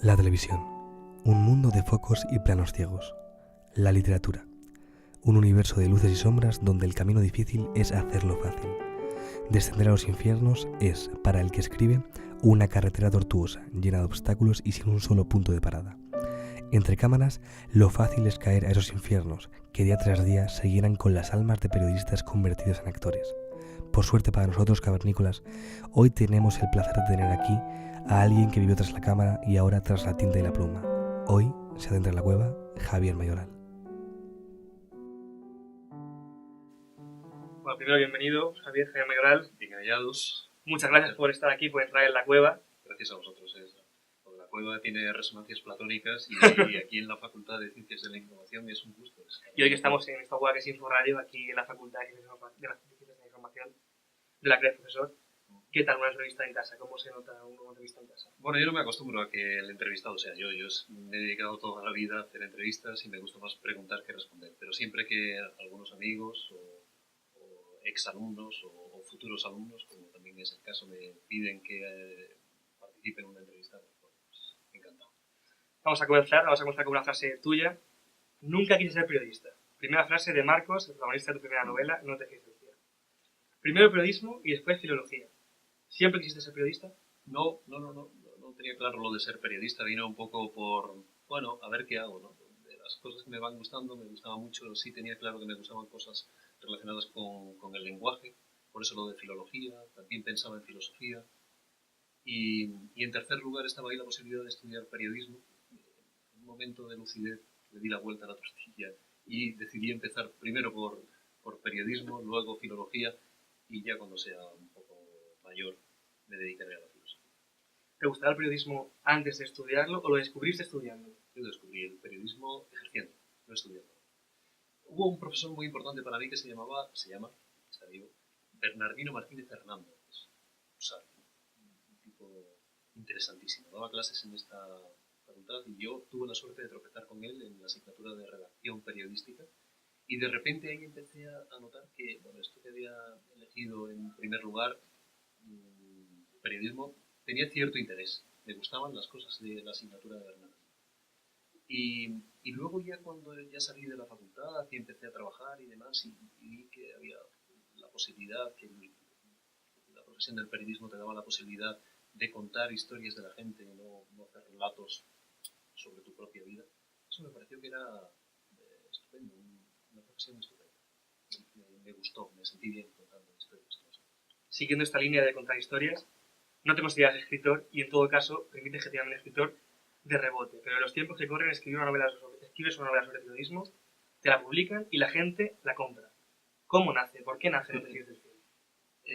La televisión, un mundo de focos y planos ciegos. La literatura, un universo de luces y sombras donde el camino difícil es hacerlo fácil. Descender a los infiernos es, para el que escribe, una carretera tortuosa, llena de obstáculos y sin un solo punto de parada. Entre cámaras, lo fácil es caer a esos infiernos que día tras día seguirán con las almas de periodistas convertidos en actores. Por suerte para nosotros, cavernícolas, hoy tenemos el placer de tener aquí a alguien que vivió tras la cámara y ahora tras la tinta y la pluma. Hoy se adentra en la cueva Javier Mayoral. Bueno, primero bienvenido, Javier Mayoral. Bien hallados. Muchas gracias por estar aquí, por entrar en la cueva. Gracias a vosotros. La cueva tiene resonancias platónicas y aquí en la Facultad de Ciencias de la Información es un gusto. Y hoy que estamos en esta cueva que es Inforradio, aquí en la Facultad de Ciencias de la Información de la CREF, profesor. ¿Qué tal una entrevista en casa? ¿Cómo se nota una entrevista en casa? Bueno, yo no me acostumbro a que el entrevistado sea yo. Me he dedicado toda la vida a hacer entrevistas y me gusta más preguntar que responder. Pero siempre que algunos amigos o exalumnos o futuros alumnos, como también es el caso, me piden que participe en una entrevista, pues encantado. Vamos a comenzar con una frase tuya. Nunca quise ser periodista. Primera frase de Marcos, el protagonista de tu primera novela, No te fíes del cielo. Primero periodismo y después filología. ¿Siempre quisiste ser periodista? No tenía claro lo de ser periodista. Vino un poco por, bueno, a ver qué hago, ¿no? De las cosas que me van gustando, me gustaba mucho, sí tenía claro que me gustaban cosas relacionadas con el lenguaje, por eso lo de filología, también pensaba en filosofía. Y en tercer lugar estaba ahí la posibilidad de estudiar periodismo. En un momento de lucidez le di la vuelta a la tortilla y decidí empezar primero por periodismo, luego filología, y ya cuando sea un poco mayor me dedicaré a la filosofía. ¿Te gustaba el periodismo antes de estudiarlo o lo descubriste estudiando? Yo descubrí el periodismo ejerciendo, no estudiando. Hubo un profesor muy importante para mí que se llama, está vivo, Bernardino Martínez Hernández. Un tipo interesantísimo. Daba clases en esta facultad y yo tuve la suerte de tropezar con él en la asignatura de redacción periodística. Y de repente ahí empecé a notar que, bueno, esto que había elegido en primer lugar, periodismo, tenía cierto interés. Me gustaban las cosas de la asignatura de Bernardo. Y luego ya cuando ya salí de la facultad y empecé a trabajar y demás, y vi que había la posibilidad, que la profesión del periodismo te daba la posibilidad de contar historias de la gente y no hacer relatos sobre tu propia vida, eso me pareció que era estupendo, una profesión estupenda. Me gustó, me sentí bien contando historias. Siguiendo esta línea de contar historias, no te consideras escritor y en todo caso permites que te llamen escritor de rebote, pero en los tiempos que corren escribes una novela sobre periodismo, te la publican y la gente la compra. ¿Cómo nace? ¿Por qué nace No te fíes del cielo?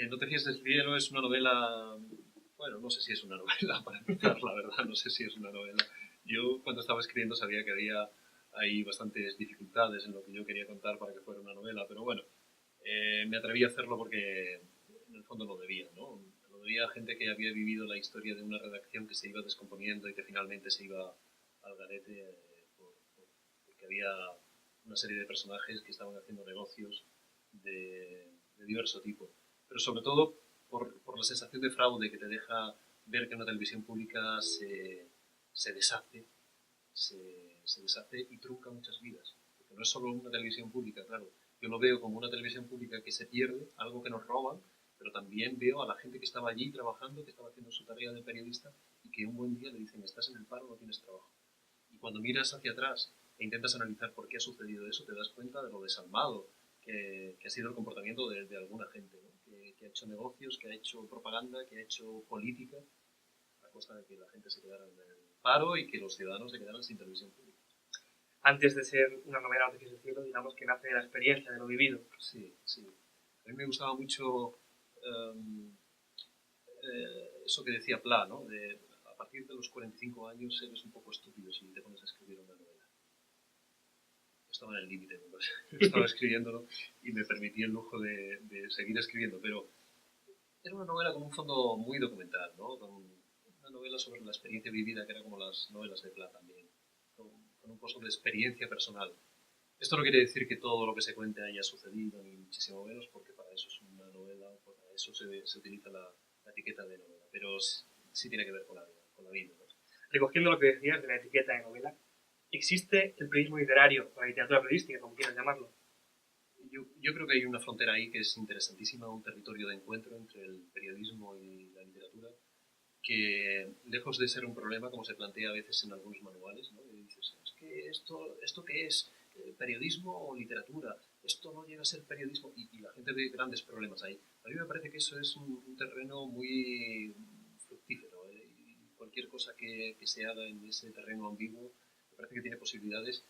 No te fíes del cielo es una novela, bueno, no sé si es una novela para empezar, la verdad, no sé si es una novela. Yo cuando estaba escribiendo sabía que había ahí bastantes dificultades en lo que yo quería contar para que fuera una novela, pero bueno, me atreví a hacerlo porque en el fondo lo debía, ¿no? Lo debía a gente que había vivido la historia de una redacción que se iba descomponiendo y que finalmente se iba al garete porque había una serie de personajes que estaban haciendo negocios de diverso tipo. Pero sobre todo por la sensación de fraude que te deja ver que una televisión pública se deshace y trunca muchas vidas. Porque no es solo una televisión pública, claro. Yo lo veo como una televisión pública que se pierde, algo que nos roban, pero también veo a la gente que estaba allí trabajando, que estaba haciendo su tarea de periodista y que un buen día le dicen, estás en el paro, no tienes trabajo. Y cuando miras hacia atrás e intentas analizar por qué ha sucedido eso, te das cuenta de lo desalmado que ha sido el comportamiento de alguna gente, ¿no? Que ha hecho negocios, que ha hecho propaganda, que ha hecho política, a costa de que la gente se quedara en el paro y que los ciudadanos se quedaran sin televisión pública. Antes de ser una novela Noticias del Cielo, digamos que nace de la experiencia, de lo vivido. Sí. A mí me gustaba mucho eso que decía Pla, ¿no? A partir de los 45 años eres un poco estúpido si te pones a escribir una novela. Estaba en el límite, estaba escribiéndolo y me permití el lujo de seguir escribiendo, pero era una novela con un fondo muy documental, ¿no? Con una novela sobre la experiencia vivida, que era como las novelas de Pla también, con un pozo de experiencia personal. Esto no quiere decir que todo lo que se cuente haya sucedido, ni muchísimo menos, porque para eso es una novela, para eso se utiliza la etiqueta de novela, pero sí tiene que ver con la vida, ¿no? Recogiendo lo que decías de la etiqueta de novela, ¿existe el periodismo literario o la literatura periodística, como quieras llamarlo? Yo creo que hay una frontera ahí que es interesantísima, un territorio de encuentro entre el periodismo y la literatura, que lejos de ser un problema, como se plantea a veces en algunos manuales, ¿no? Y dices, es que ¿esto qué es? ¿Periodismo o literatura? Esto no llega a ser periodismo, y la gente ve grandes problemas ahí. A mí me parece que eso es un terreno muy fructífero, y cualquier cosa que se haga en ese terreno ambiguo me parece que tiene posibilidades.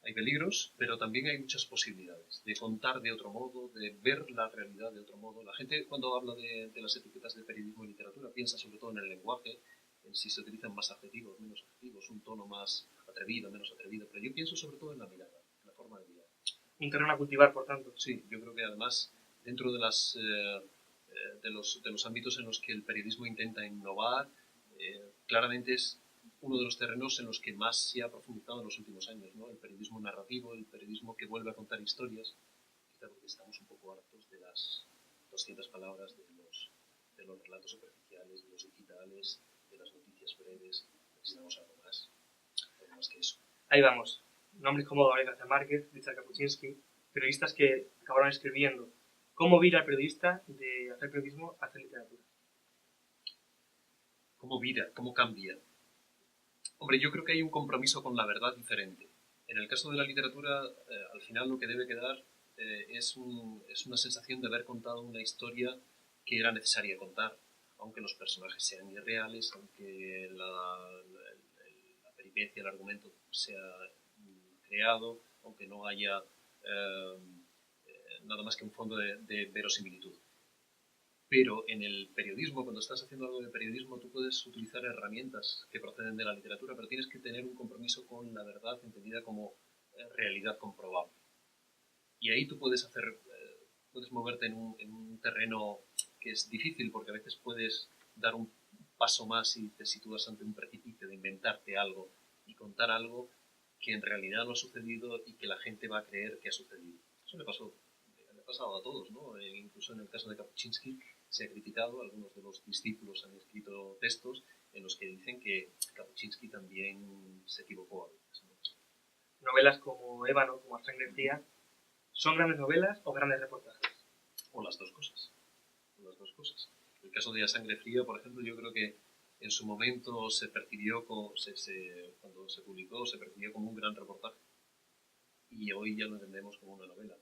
Hay peligros, pero también hay muchas posibilidades de contar de otro modo, de ver la realidad de otro modo. La gente cuando habla de las etiquetas de periodismo y literatura piensa sobre todo en el lenguaje, en si se utilizan más adjetivos, menos adjetivos, un tono más atrevido, menos atrevido, pero yo pienso sobre todo en la mirada, en la forma de mirar. Un terreno a cultivar, por tanto. Sí, yo creo que además dentro de los ámbitos en los que el periodismo intenta innovar, claramente es uno de los terrenos en los que más se ha profundizado en los últimos años, ¿no? El periodismo narrativo, el periodismo que vuelve a contar historias, quizá porque estamos un poco hartos de las 200 palabras de los relatos superficiales, de los digitales, de las noticias breves. Necesitamos algo más que eso. Ahí vamos. Nombres como Gabriel García Márquez, Richard Kapuscinski, periodistas que acabaron escribiendo cómo vira al periodista de hacer periodismo a hacer literatura. ¿Cómo vira? ¿Cómo cambia? Hombre, yo creo que hay un compromiso con la verdad diferente. En el caso de la literatura, al final lo que debe quedar es una sensación de haber contado una historia que era necesaria contar, aunque los personajes sean irreales, aunque la peripecia, el argumento sea creado, aunque no haya nada más que un fondo de verosimilitud. Pero en el periodismo, cuando estás haciendo algo de periodismo, tú puedes utilizar herramientas que proceden de la literatura, pero tienes que tener un compromiso con la verdad entendida como realidad comprobable. Y ahí tú puedes moverte en un terreno que es difícil, porque a veces puedes dar un paso más y te sitúas ante un precipicio de inventarte algo y contar algo que en realidad no ha sucedido y que la gente va a creer que ha sucedido. Eso le ha pasado a todos, ¿no? Incluso en el caso de Kapuscinski se ha criticado, algunos de los discípulos han escrito textos en los que dicen que Kapuscinski también se equivocó a veces, ¿no? Novelas como Ébano, como A Sangre Fría, ¿son grandes novelas o grandes reportajes? O las dos cosas. O las dos cosas. El caso de A Sangre Fría, por ejemplo, yo creo que en su momento se percibió, cuando se publicó, se percibió como un gran reportaje. Y hoy ya lo entendemos como una novela.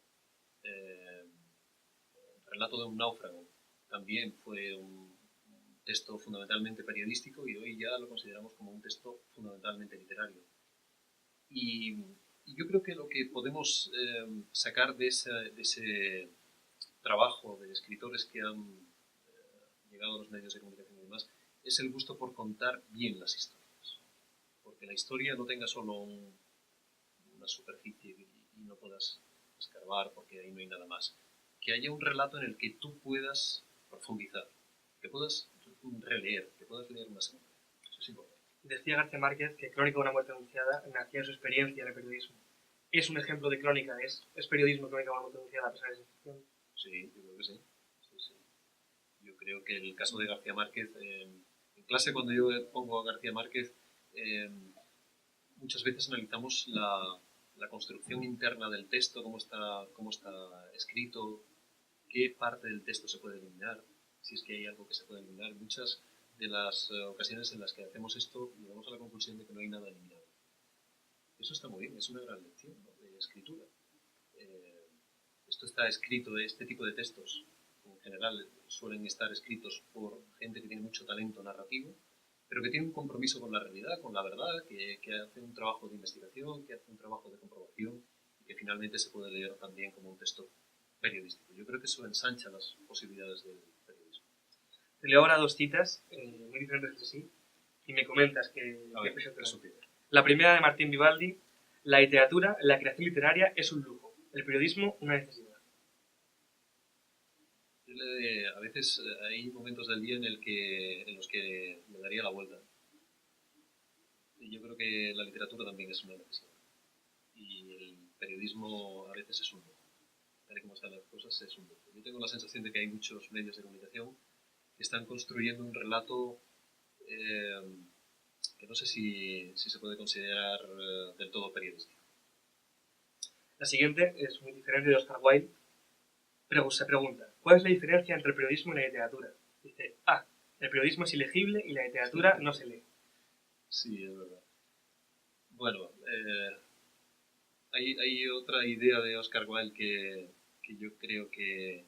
Relato de un náufrago también fue un texto fundamentalmente periodístico y hoy ya lo consideramos como un texto fundamentalmente literario. Y yo creo que lo que podemos sacar de ese trabajo de escritores que han llegado a los medios de comunicación y demás es el gusto por contar bien las historias. Porque la historia no tenga solo una superficie y no puedas escarbar porque ahí no hay nada más. Que haya un relato en el que tú puedas profundizar, que puedas releer, que puedas leer una segunda vez. Eso es importante. Decía García Márquez que Crónica de una muerte anunciada nacía de su experiencia en el periodismo. ¿Es un ejemplo de crónica? ¿Es periodismo Crónica de una muerte anunciada a pesar de esa ficción? Sí, yo creo que sí. Sí. Yo creo que el caso de García Márquez, en clase cuando yo pongo a García Márquez, muchas veces analizamos la construcción interna del texto, cómo está escrito, qué parte del texto se puede eliminar, si es que hay algo que se puede eliminar. Muchas de las ocasiones en las que hacemos esto llegamos a la conclusión de que no hay nada eliminado. Eso está muy bien, es una gran lección, ¿no?, de escritura. Esto está escrito, este tipo de textos en general suelen estar escritos por gente que tiene mucho talento narrativo, pero que tiene un compromiso con la realidad, con la verdad, que hace un trabajo de investigación, que hace un trabajo de comprobación y que finalmente se puede leer también como un texto periodístico. Yo creo que eso ensancha las posibilidades del periodismo. Te leo ahora dos citas muy diferentes entre sí y me comentas eso tiene. La primera de Martín Vivaldi: la literatura, la creación literaria es un lujo, el periodismo una necesidad. A veces hay momentos del día en los que me daría la vuelta. Y yo creo que la literatura también es una necesidad. Y el periodismo a veces es un lujo. Tal y como están las cosas, es un lujo. Yo tengo la sensación de que hay muchos medios de comunicación que están construyendo un relato que no sé si se puede considerar del todo periodístico. La siguiente es muy diferente de Oscar Wilde, pero se pregunta, ¿cuál es la diferencia entre el periodismo y la literatura? Dice, el periodismo es ilegible y la literatura no se lee. Sí, es verdad. Bueno, hay otra idea de Oscar Wilde que yo creo que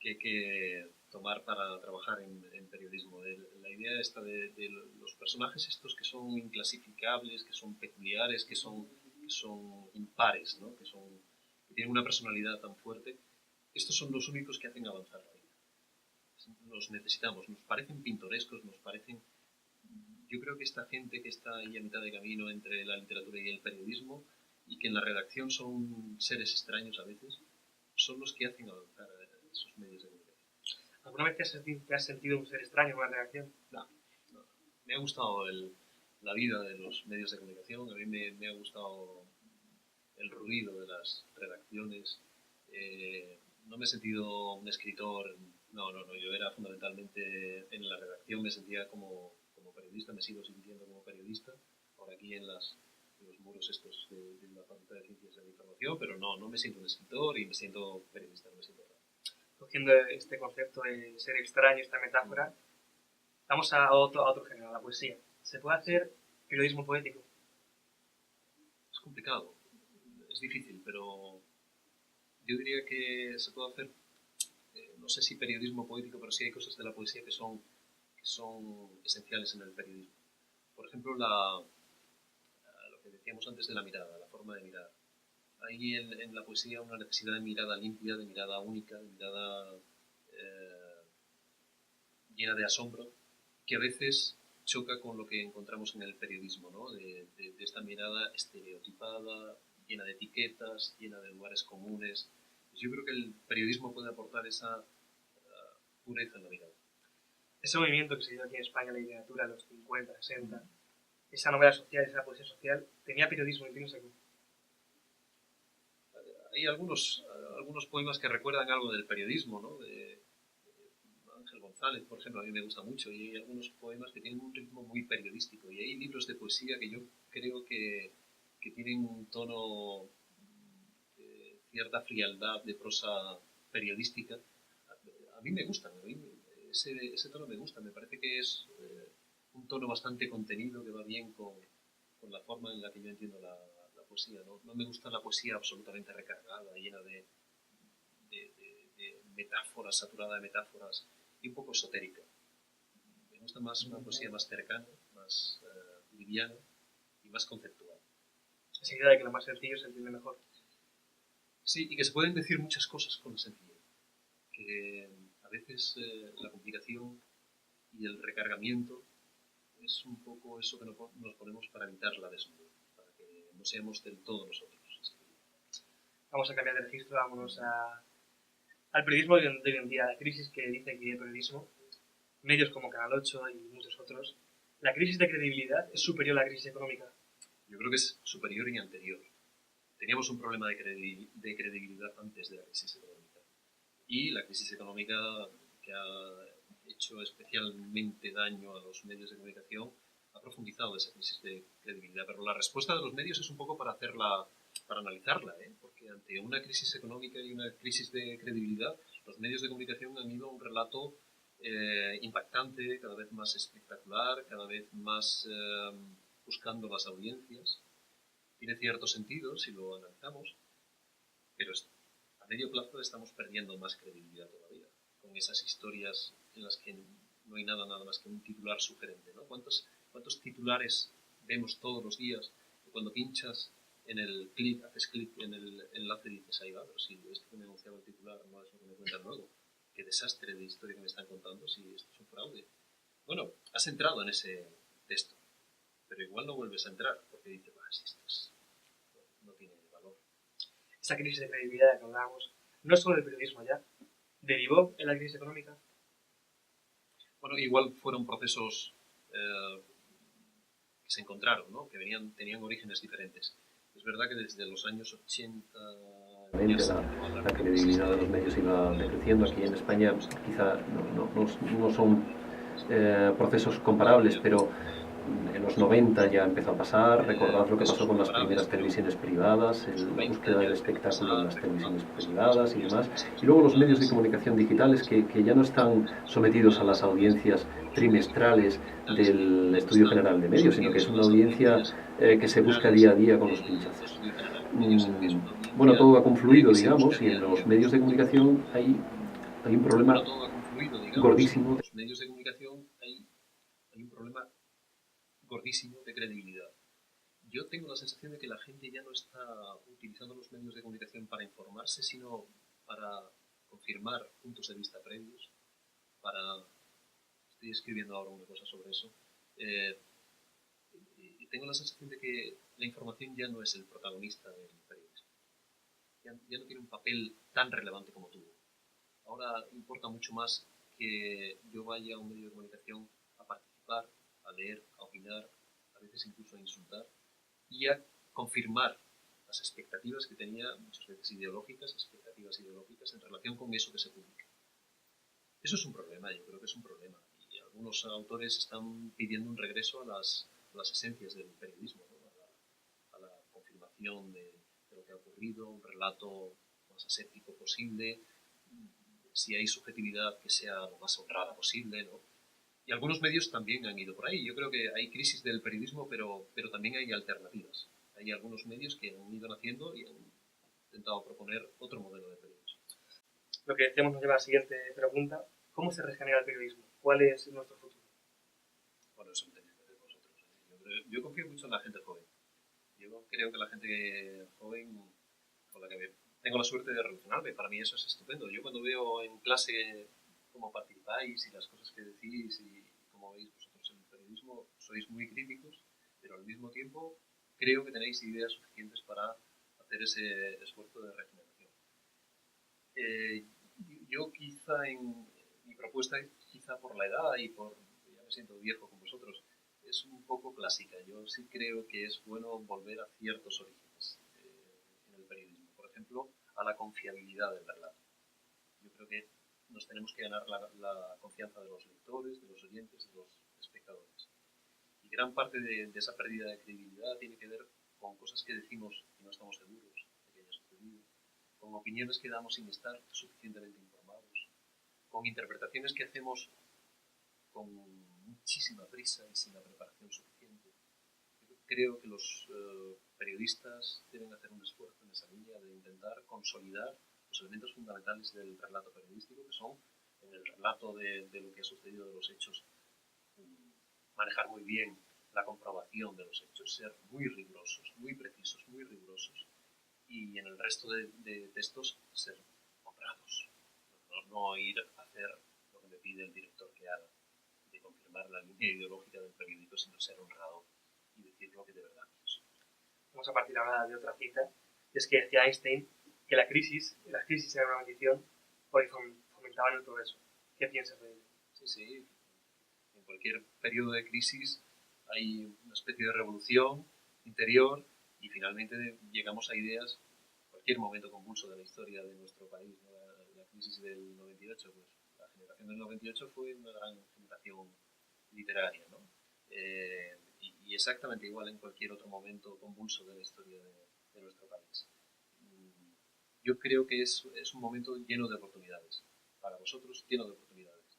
hay que tomar para trabajar en periodismo. La idea esta de los personajes estos que son inclasificables, que son peculiares, que son impares, ¿no? que tienen una personalidad tan fuerte, estos son los únicos que hacen avanzar la vida. Los necesitamos, nos parecen pintorescos, nos parecen... Yo creo que esta gente que está ahí a mitad de camino entre la literatura y el periodismo, y que en la redacción son seres extraños a veces, son los que hacen avanzar esos medios de comunicación. ¿Alguna vez te has sentido un ser extraño en una redacción? No. Me ha gustado la vida de los medios de comunicación, a mí me ha gustado el ruido de las redacciones, no me he sentido un escritor, no, yo era fundamentalmente en la redacción, me sentía como periodista, me sigo sintiendo como periodista, ahora aquí en los muros estos de la Facultad de Ciencias de la Información, pero no me siento un escritor y me siento periodista, no me siento raro. Cogiendo este concepto de ser extraño, esta metáfora, vamos a otro género, a la poesía. ¿Se puede hacer periodismo poético? Es complicado, es difícil, pero yo diría que se puede hacer, no sé si periodismo poético, pero sí hay cosas de la poesía que son esenciales en el periodismo. Por ejemplo, lo que decíamos antes de la mirada, la forma de mirar. Hay en la poesía una necesidad de mirada limpia, de mirada única, de mirada llena de asombro, que a veces choca con lo que encontramos en el periodismo, ¿no? de esta mirada estereotipada, llena de etiquetas, llena de lugares comunes. Yo creo que el periodismo puede aportar esa pureza en la mirada. Ese movimiento que se dio aquí en España, la literatura, en los 50, 60, esa novela social, esa poesía social, tenía periodismo intrínseco. Hay algunos poemas que recuerdan algo del periodismo, ¿no? De Ángel González, por ejemplo, a mí me gusta mucho, y hay algunos poemas que tienen un ritmo muy periodístico, y hay libros de poesía que yo creo que tienen un tono de cierta frialdad de prosa periodística. A mí me gustan, ese tono me gusta, me parece que es un tono bastante contenido que va bien con la forma en la que yo entiendo la poesía. No me gusta la poesía absolutamente recargada, llena de metáforas, saturada de metáforas y un poco esotérica. Me gusta más una poesía más cercana, más liviana y más conceptual. Esa idea de que lo más sencillo se entiende mejor. Sí, y que se pueden decir muchas cosas con la sencillez. Que a veces la complicación y el recargamiento es un poco eso que nos ponemos para evitar la desnudez, para que no seamos del todo nosotros. Vamos a cambiar de registro, vámonos al periodismo de hoy en día, la crisis que dice aquí el periodismo, medios como Canal 8 y muchos otros. ¿La crisis de credibilidad es superior a la crisis económica? Yo creo que es superior y anterior. Teníamos un problema de credibilidad antes de la crisis económica. Y la crisis económica, que ha hecho especialmente daño a los medios de comunicación, ha profundizado esa crisis de credibilidad. Pero la respuesta de los medios es un poco para analizarla, porque ante una crisis económica y una crisis de credibilidad, los medios de comunicación han ido a un relato impactante, cada vez más espectacular, cada vez más buscando las audiencias. Tiene cierto sentido si lo analizamos, pero a medio plazo estamos perdiendo más credibilidad todavía, con esas historias en las que no hay nada más que un titular sugerente, ¿no? ¿Cuántos titulares vemos todos los días? Y cuando pinchas en el clic, haces clic en el enlace y dices, ahí va, pero si esto que me anunciaba el titular no es lo que me cuentan luego. Qué desastre de historia que me están contando, si esto es un fraude. Bueno, has entrado en ese texto, pero igual no vuelves a entrar, porque dices, si esto no tiene valor. Esa crisis de credibilidad de la que hablábamos, no es solo el periodismo ya, derivó en la crisis económica. Bueno, igual fueron procesos que se encontraron, ¿no? Que tenían orígenes diferentes. Es verdad que desde los años 80 la credibilidad de los medios iba decreciendo. Aquí en España quizá no son procesos comparables, pero En los 90 ya empezó a pasar, recordad lo que pasó con las primeras televisiones privadas, la búsqueda del espectáculo en las televisiones privadas y demás. Y luego los medios de comunicación digitales que ya no están sometidos a las audiencias trimestrales del Estudio General de Medios, sino que es una audiencia que se busca día a día con los pinchazos. Bueno, todo ha confluido, digamos, y en los medios de comunicación hay un problema gordísimo. Hay un problema gordísimo de credibilidad. Yo tengo la sensación de que la gente ya no está utilizando los medios de comunicación para informarse, sino para confirmar puntos de vista previos, estoy escribiendo ahora una cosa sobre eso, y tengo la sensación de que la información ya no es el protagonista del periodismo. Ya no tiene un papel tan relevante como tuvo. Ahora importa mucho más que yo vaya a un medio de comunicación a participar, a leer, a opinar, a veces incluso a insultar, y a confirmar las expectativas que tenía, muchas veces expectativas ideológicas en relación con eso que se publica. Eso es un problema, yo creo que es un problema. Y algunos autores están pidiendo un regreso a las esencias del periodismo, ¿no? a la confirmación de lo que ha ocurrido, un relato más aséptico posible, si hay subjetividad que sea lo más honrada posible, ¿no? Y algunos medios también han ido por ahí. Yo creo que hay crisis del periodismo, pero también hay alternativas. Hay algunos medios que han ido naciendo y han intentado proponer otro modelo de periodismo. Lo que decíamos nos lleva a la siguiente pregunta. ¿Cómo se regenera el periodismo? ¿Cuál es nuestro futuro? Bueno, eso tenéis que hacer vosotros. Yo confío mucho en la gente joven. Yo creo que la gente joven con la que tengo la suerte de relacionarme, para mí eso es estupendo. Yo cuando veo en clase cómo participáis y las cosas que decís y cómo veis vosotros en el periodismo, sois muy críticos, pero al mismo tiempo creo que tenéis ideas suficientes para hacer ese esfuerzo de regeneración. Yo quizá mi propuesta, quizá por la edad y ya me siento viejo con vosotros, es un poco clásica. Yo sí creo que es bueno volver a ciertos orígenes en el periodismo. Por ejemplo, a la confiabilidad del relato. Yo creo que nos tenemos que ganar la confianza de los lectores, de los oyentes, de los espectadores. Y gran parte de esa pérdida de credibilidad tiene que ver con cosas que decimos y no estamos seguros de que haya sucedido, con opiniones que damos sin estar suficientemente informados, con interpretaciones que hacemos con muchísima prisa y sin la preparación suficiente. Yo creo que los periodistas deben hacer un esfuerzo en esa línea de intentar consolidar los elementos fundamentales del relato periodístico, que son en el relato de lo que ha sucedido, de los hechos, manejar muy bien la comprobación de los hechos, ser muy rigurosos, muy precisos, muy rigurosos, y en el resto de textos ser honrados. No ir a hacer lo que me pide el director que haga, de confirmar la línea ideológica del periódico, sino ser honrado y decir lo que de verdad pienso. Vamos a partir ahora de otra cita, y es que decía Einstein que las crisis eran una maldición porque fomentaban el progreso. ¿Qué piensas de ello? Sí. En cualquier periodo de crisis hay una especie de revolución interior y finalmente llegamos a ideas. Cualquier momento convulso de la historia de nuestro país, ¿no? La crisis del 98, pues la generación del 98 fue una gran generación literaria, ¿no? Y exactamente igual en cualquier otro momento convulso de la historia de nuestro país. Yo creo que es un momento lleno de oportunidades. Para vosotros, lleno de oportunidades.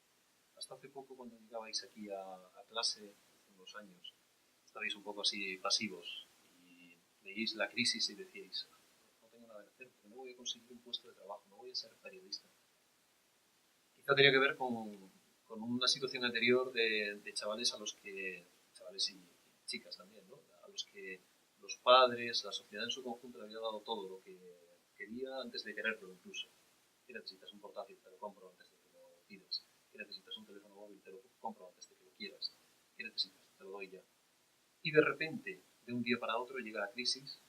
Hasta hace poco, cuando llegabais aquí a clase, hace unos años, estabais un poco así pasivos y veíais la crisis y decíais, no tengo nada que hacer porque no voy a conseguir un puesto de trabajo, no voy a ser periodista. Quizá tenía que ver con una situación anterior de chavales chavales y chicas también, ¿no? A los que los padres, la sociedad en su conjunto le había dado todo lo que quería antes de quererlo incluso. ¿Qué necesitas? Un portátil, te lo compro antes de que lo pidas. ¿Qué necesitas? Un teléfono móvil, te lo compro antes de que lo quieras. ¿Qué necesitas? Te lo doy ya. Y de repente, de un día para otro, llega la crisis.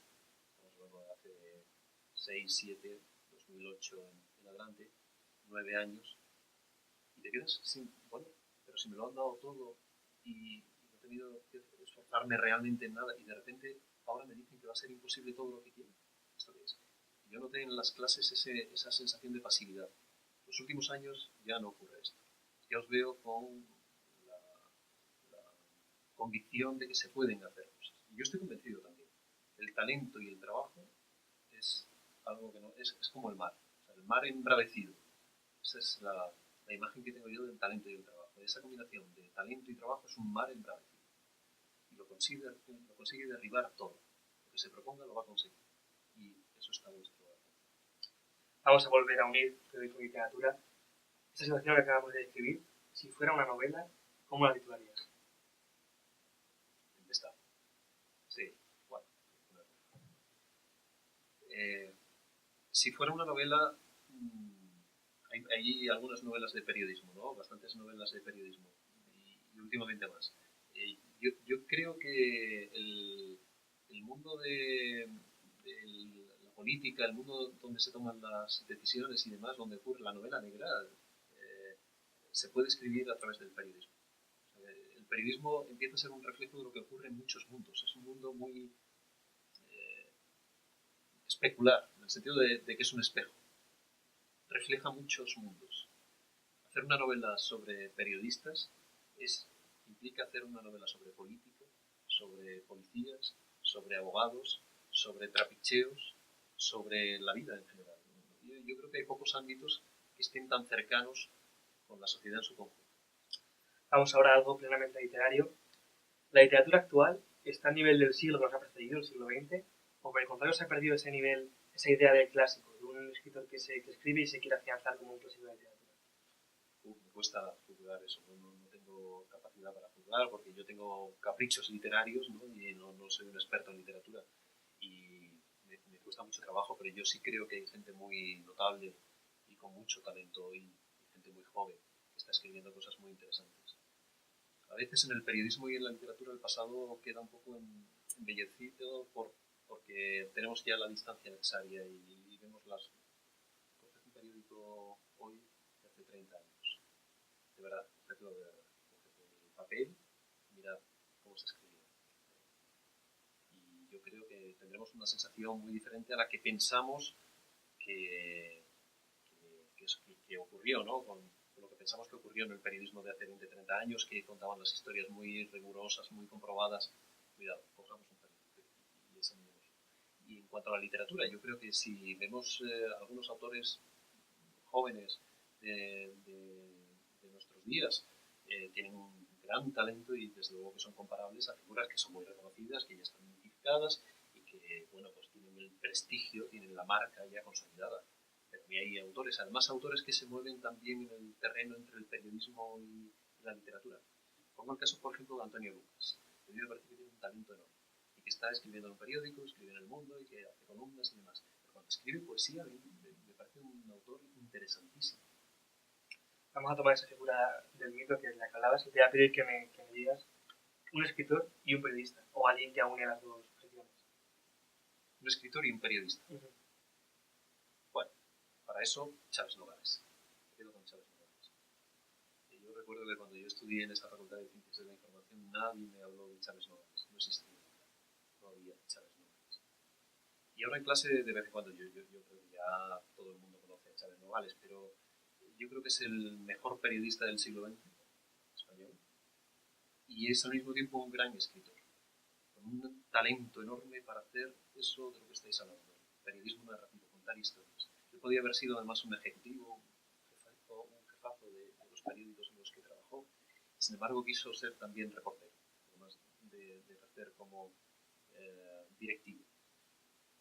Estamos hablando de hace 6, 7, 2008 en adelante, 9 años. Y te quedas sin, bueno, pero si me lo han dado todo y no he tenido que esforzarme realmente en nada y de repente ahora me dicen que va a ser imposible todo lo que quiero. ¿Esto qué es? Yo noté en las clases esa sensación de pasividad. Los últimos años ya no ocurre esto. Ya os veo con la convicción de que se pueden hacer cosas. Y yo estoy convencido también. El talento y el trabajo es algo que no es como el mar. O sea, el mar embravecido. Esa es la imagen que tengo yo del talento y el trabajo. Esa combinación de talento y trabajo es un mar embravecido. Y lo consigue derribar todo. Lo que se proponga lo va a conseguir. Y eso está en nuestro alcance. Vamos a volver a unir periodismo y literatura. Esta situación que acabamos de describir, si fuera una novela, ¿cómo la titularías? Tempestad. Sí, bueno. Si fuera una novela, hay algunas novelas de periodismo, ¿no? Bastantes novelas de periodismo. Y últimamente más. Yo creo que el mundo de la política, el mundo donde se toman las decisiones y demás, donde ocurre la novela negra, se puede escribir a través del periodismo. El periodismo empieza a ser un reflejo de lo que ocurre en muchos mundos. Es un mundo muy especular, en el sentido de que es un espejo. Refleja muchos mundos. Hacer una novela sobre periodistas implica hacer una novela sobre política, sobre policías, sobre abogados, sobre trapicheos, sobre la vida en general. Yo creo que hay pocos ámbitos que estén tan cercanos con la sociedad en su conjunto. Vamos ahora a algo plenamente literario. ¿La literatura actual está a nivel del siglo que nos ha precedido, el siglo XX? ¿O por el contrario se ha perdido ese nivel, esa idea del clásico, de un escritor que escribe y se quiere afianzar como un clásico de literatura? Me cuesta juzgar eso, no tengo capacidad para juzgar porque yo tengo caprichos literarios, ¿no? Y no soy un experto en literatura y me cuesta mucho trabajo, pero yo sí creo que hay gente muy notable y con mucho talento y gente muy joven que está escribiendo cosas muy interesantes. A veces en el periodismo y en la literatura el pasado queda un poco embellecido porque tenemos ya la distancia necesaria y vemos coged un periódico hoy de hace 30 años. De verdad, cogedlo de verdad. Coged el papel y mirad cómo se escribía. Y yo creo que tendremos una sensación muy diferente a la que pensamos que ocurrió, ¿no? Con lo que pensamos que ocurrió en el periodismo de hace 20, 30 años, que contaban las historias muy rigurosas, muy comprobadas. Cuidado, cojamos un periódico y examinemos. Y en cuanto a la literatura, yo creo que si vemos algunos autores jóvenes de nuestros días, tienen un gran talento y desde luego que son comparables a figuras que son muy reconocidas, que ya están identificadas y que, bueno, pues tienen el prestigio, tienen la marca ya consolidada. Pero hay autores, además autores que se mueven también en el terreno entre el periodismo y la literatura. Pongo el caso, por ejemplo, de Antonio Lucas. A mí me parece que tiene un talento enorme y que está escribiendo en un periódico, escribe en El Mundo y que hace columnas y demás. Pero cuando escribe poesía, a mí me parece un autor interesantísimo. Vamos a tomar esa figura del mito que es la que hablabas y te voy a pedir que me digas un escritor y un periodista, o alguien que aúne las dos profesiones. Un escritor y un periodista. Bueno, para eso, Chávez Nogales. Me quedo con Chávez Nogales. Yo recuerdo que cuando yo estudié en esta Facultad de Ciencias de la Información, nadie me habló de Chávez Nogales. No existía. No había Chávez Nogales. Y ahora en clase, de vez en cuando, yo creo que ya todo el mundo conoce a Chávez Nogales, pero yo creo que es el mejor periodista del siglo XX, español, y es al mismo tiempo un gran escritor, con un talento enorme para hacer eso de lo que estáis hablando, el periodismo narrativo, contar historias. Él podía haber sido además un ejecutivo, un jefazo de los periódicos en los que trabajó, sin embargo quiso ser también reportero, además de ejercer como directivo.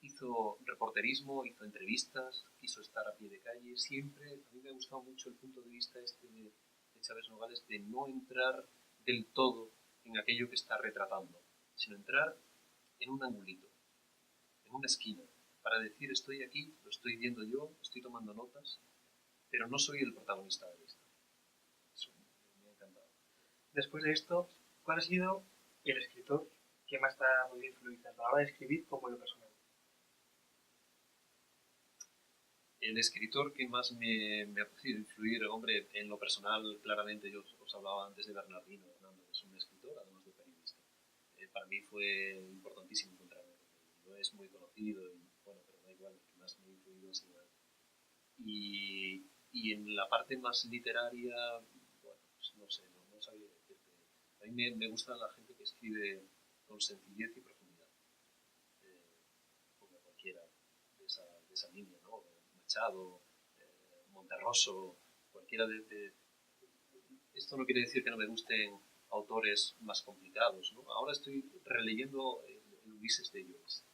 Hizo reporterismo, hizo entrevistas, quiso estar a pie de calle, siempre. A mí me ha gustado mucho el punto de vista de Chávez Nogales de no entrar del todo en aquello que está retratando, sino entrar en un angulito, en una esquina, para decir estoy aquí, lo estoy viendo yo, estoy tomando notas, pero no soy el protagonista de la historia. Eso me ha encantado. Después de esto, ¿cuál ha sido el escritor que más te ha podido influir tanto a la hora de escribir como en lo personal? El escritor que más me ha podido influir, hombre, en lo personal, claramente, yo os hablaba antes de Bernardino Hernández, es un escritor, además de periodista. Para mí fue importantísimo encontrarme con él. No es muy conocido, y, bueno, pero da igual, el que más me ha influido es igual. Y en la parte más literaria, bueno, pues no sé, no sabía decirte. A mí me gusta la gente que escribe escribe con sencillez y profundidad. Como cualquiera de esa línea, ¿no? Machado, Monterroso, cualquiera de... Esto no quiere decir que no me gusten autores más complicados, ¿no? Ahora estoy releyendo el Ulises de Joyce.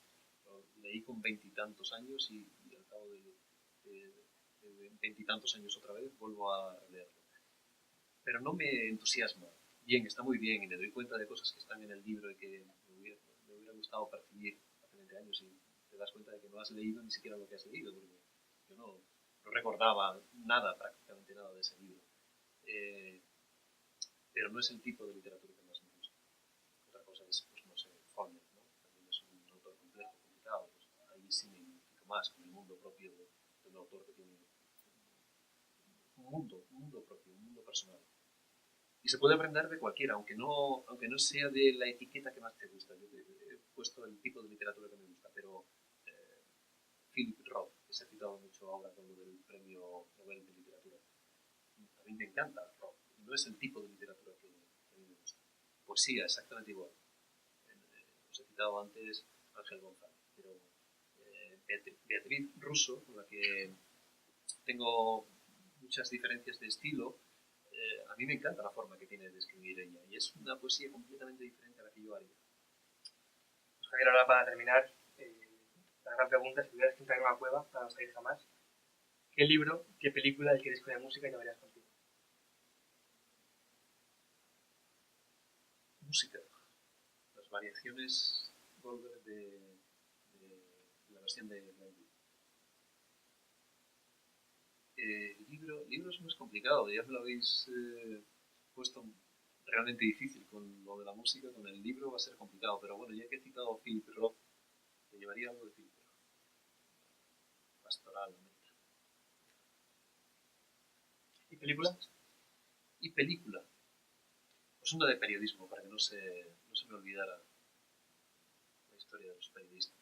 Lo leí con 20 y tantos años y al cabo de 20 y tantos años otra vez vuelvo a releerlo. Pero no me entusiasma. Bien, está muy bien y me doy cuenta de cosas que están en el libro y que me hubiera gustado percibir hace 20 años y te das cuenta de que no has leído ni siquiera lo que has leído, porque yo no recordaba nada, prácticamente nada de ese libro. Pero no es el tipo de literatura que más me gusta. Otra cosa es, pues no sé, Follett, ¿no? También es un autor complejo, complicado. Pues ahí sí me identifico más con el mundo propio de un autor que tiene un mundo propio, un mundo personal. Y se puede aprender de cualquiera, aunque no sea de la etiqueta que más te gusta. Yo he puesto el tipo de literatura que me gusta, pero Philip Roth, que se ha citado mucho ahora con lo del premio Nobel de Literatura. A mí me encanta Roth. No es el tipo de literatura que a mí me gusta. Poesía, exactamente igual. Os he citado antes Ángel González, pero Beatriz Russo, con la que tengo muchas diferencias de estilo, a mí me encanta la forma que tiene de escribir ella y es una poesía completamente diferente a la que yo haría. Pues Javier, ahora para terminar, la gran pregunta es si tuvieras que entrar en una cueva para no salir jamás, ¿qué libro, qué película y qué disco de música llevarías contigo? Música. Las variaciones Goldberg de la versión de Glenn. Libros es más complicado, ya me lo habéis puesto realmente difícil con lo de la música, con el libro va a ser complicado, pero bueno, ya que he citado a Philip Roth, me llevaría algo de Philip Roth. Pastoral, ¿no? ¿Y película? Y película. Pues una de periodismo, para que no se me olvidara la historia de los periodistas.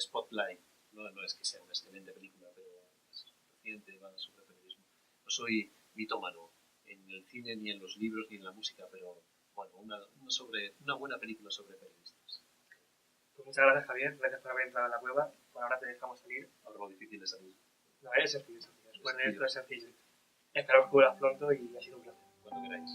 Spotlight, no es que sea una excelente película, pero es reciente, va sobre periodismo. No soy mitómano en el cine, ni en los libros, ni en la música, pero bueno, una buena película sobre periodistas. Pues muchas gracias, Javier. Gracias por haber entrado a la cueva. Por ahora te dejamos salir. Algo difícil de salir. No, es sencillo. Después de esto es sencillo. Esperamos que vuelvas pronto y ha sido un placer. Cuando queráis.